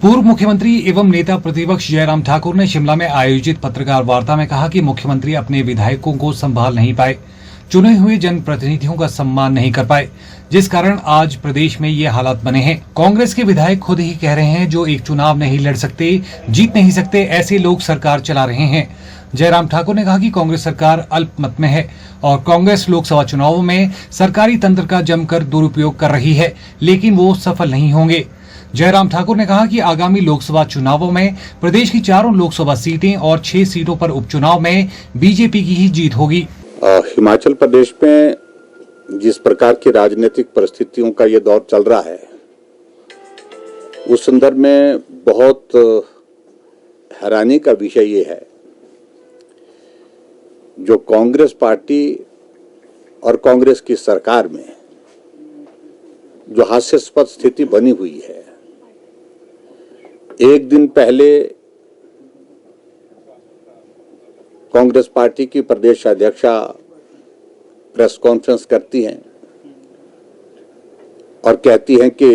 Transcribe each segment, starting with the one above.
पूर्व मुख्यमंत्री एवं नेता प्रतिपक्ष जयराम ठाकुर ने शिमला में आयोजित पत्रकार वार्ता में कहा कि मुख्यमंत्री अपने विधायकों को संभाल नहीं पाए, चुने हुए जनप्रतिनिधियों का सम्मान नहीं कर पाए, जिस कारण आज प्रदेश में ये हालात बने हैं। कांग्रेस के विधायक खुद ही कह रहे हैं, जो एक चुनाव नहीं लड़ सकते, जीत नहीं सकते, ऐसे लोग सरकार चला रहे हैं। जयराम ठाकुर ने कहा कि कांग्रेस सरकार अल्पमत में है और कांग्रेस लोकसभा चुनावों में सरकारी तंत्र का जमकर दुरुपयोग कर रही है, लेकिन वो सफल नहीं होंगे। जयराम ठाकुर ने कहा कि आगामी लोकसभा चुनावों में प्रदेश की 4 लोकसभा सीटें और 6 सीटों पर उपचुनाव में बीजेपी की ही जीत होगी। हिमाचल प्रदेश में जिस प्रकार की राजनीतिक परिस्थितियों का ये दौर चल रहा है, उस संदर्भ में बहुत हैरानी का विषय ये है, जो कांग्रेस पार्टी और कांग्रेस की सरकार में जो हास्यास्पद स्थिति बनी हुई है। एक दिन पहले कांग्रेस पार्टी की प्रदेश अध्यक्षा प्रेस कॉन्फ्रेंस करती हैं और कहती हैं कि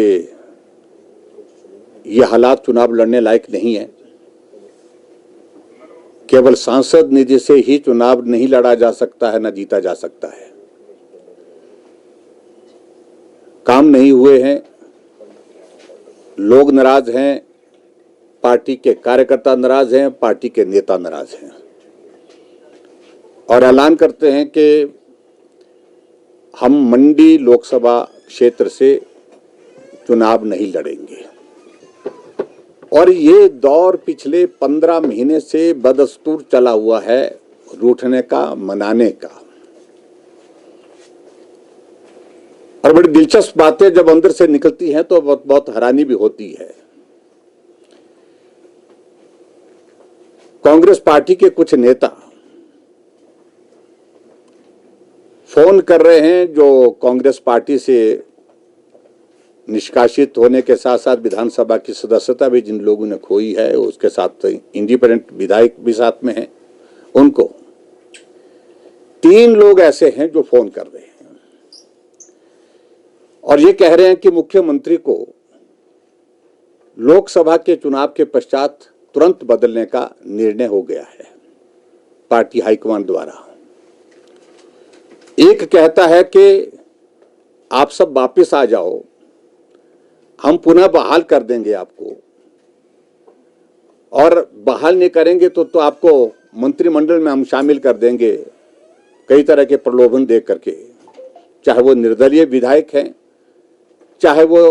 ये हालात चुनाव लड़ने लायक नहीं है, केवल सांसद निधि से ही चुनाव नहीं लड़ा जा सकता है, न जीता जा सकता है। काम नहीं हुए हैं, लोग नाराज हैं, पार्टी के कार्यकर्ता नाराज हैं, पार्टी के नेता नाराज हैं और ऐलान करते हैं कि हम मंडी लोकसभा क्षेत्र से चुनाव नहीं लड़ेंगे। और ये दौर पिछले 15 महीने से बदस्तूर चला हुआ है, रूठने का, मनाने का। और बड़ी दिलचस्प बातें जब अंदर से निकलती हैं तो बहुत हैरानी भी होती है। कांग्रेस पार्टी के कुछ नेता फोन कर रहे हैं, जो कांग्रेस पार्टी से निष्कासित होने के साथ साथ विधानसभा की सदस्यता भी जिन लोगों ने खोई है, उसके साथ इंडिपेंडेंट विधायक भी साथ में हैं। उनको 3 लोग ऐसे हैं जो फोन कर रहे हैं और ये कह रहे हैं कि मुख्यमंत्री को लोकसभा के चुनाव के पश्चात तुरंत बदलने का निर्णय हो गया है पार्टी हाईकमान द्वारा। एक कहता है कि आप सब वापस आ जाओ, हम पुनः बहाल कर देंगे आपको, और बहाल नहीं करेंगे तो आपको मंत्रिमंडल में हम शामिल कर देंगे, कई तरह के प्रलोभन दे करके। चाहे वो निर्दलीय विधायक हैं, चाहे वो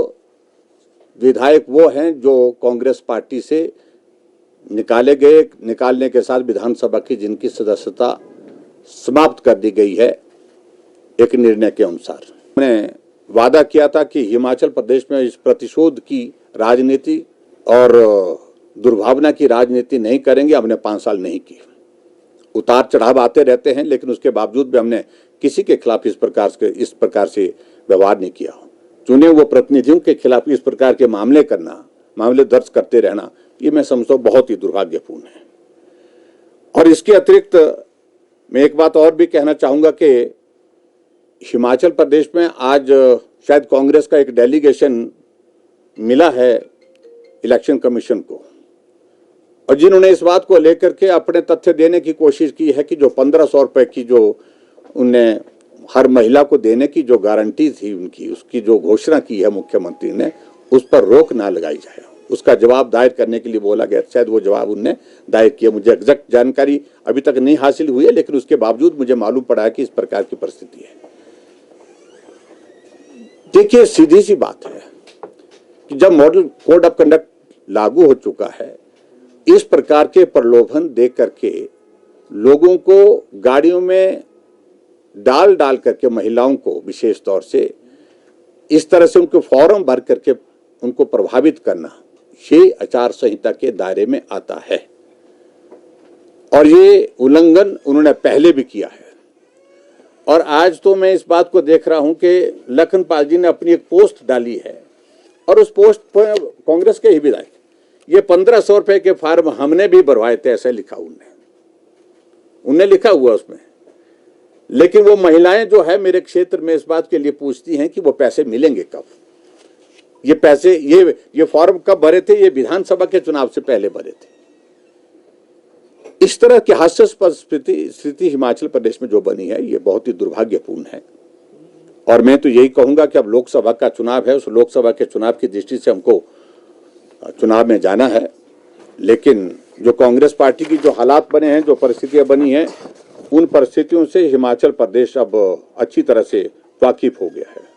विधायक वो हैं जो कांग्रेस पार्टी से निकालने के साथ विधानसभा की जिनकी सदस्यता समाप्त कर दी गई है एक निर्णय के अनुसार। मैंने वादा किया था कि हिमाचल प्रदेश में इस प्रतिशोध की राजनीति और दुर्भावना की राजनीति नहीं करेंगे। हमने 5 साल नहीं की। उतार चढ़ाव आते रहते हैं, लेकिन उसके बावजूद भी हमने किसी के खिलाफ इस प्रकार से व्यवहार नहीं किया। चुने हुए प्रतिनिधियों के खिलाफ इस प्रकार के मामले दर्ज करते रहना, ये मैं समझता हूँ बहुत ही दुर्भाग्यपूर्ण है। और इसके अतिरिक्त मैं एक बात और भी कहना चाहूंगा कि हिमाचल प्रदेश में आज शायद कांग्रेस का एक डेलीगेशन मिला है इलेक्शन कमीशन को, और जिन्होंने इस बात को लेकर के अपने तथ्य देने की कोशिश की है कि जो 1500 रुपए की जो उनने हर महिला को देने की जो गारंटी थी उनकी, उसकी जो घोषणा की है मुख्यमंत्री ने, उस पर रोक ना लगाई जाए। उसका जवाब दायर करने के लिए बोला गया, शायद वो जवाब उनने दायर किया। मुझे एग्जैक्ट जानकारी अभी तक नहीं हासिल हुई है, लेकिन उसके बावजूद मुझे मालूम पड़ा है कि इस प्रकार की परिस्थिति है। देखिए, सीधी सी बात है कि जब मॉडल कोड ऑफ कंडक्ट लागू हो चुका है, इस प्रकार के प्रलोभन दे करके लोगों को गाड़ियों में डाल करके, महिलाओं को विशेष तौर से इस तरह से उनको फॉर्म भर करके उनको प्रभावित करना, ये आचार संहिता के दायरे में आता है और ये उल्लंघन उन्होंने पहले भी किया है। और आज तो मैं इस बात को देख रहा हूं कि लखनपाल जी ने अपनी एक पोस्ट डाली है और उस पोस्ट पर कांग्रेस के ही विधायक, ये 1500 रुपए के फार्म हमने भी भरवाए थे, ऐसे लिखा उनने लिखा हुआ उसमें। लेकिन वो महिलाएं जो है मेरे क्षेत्र में इस बात के लिए पूछती हैं कि वो पैसे मिलेंगे कब। ये पैसे ये फॉर्म कब भरे थे? ये विधानसभा के चुनाव से पहले भरे थे। इस तरह की हास्यास्पद स्थिति हिमाचल प्रदेश में जो बनी है, ये बहुत ही दुर्भाग्यपूर्ण है। और मैं तो यही कहूंगा कि अब लोकसभा का चुनाव है, उस लोकसभा के चुनाव की दृष्टि से हमको चुनाव में जाना है, लेकिन जो कांग्रेस पार्टी की जो हालात बने हैं, जो परिस्थितियां बनी हैं, उन परिस्थितियों से हिमाचल प्रदेश अब अच्छी तरह से वाकिफ हो गया है।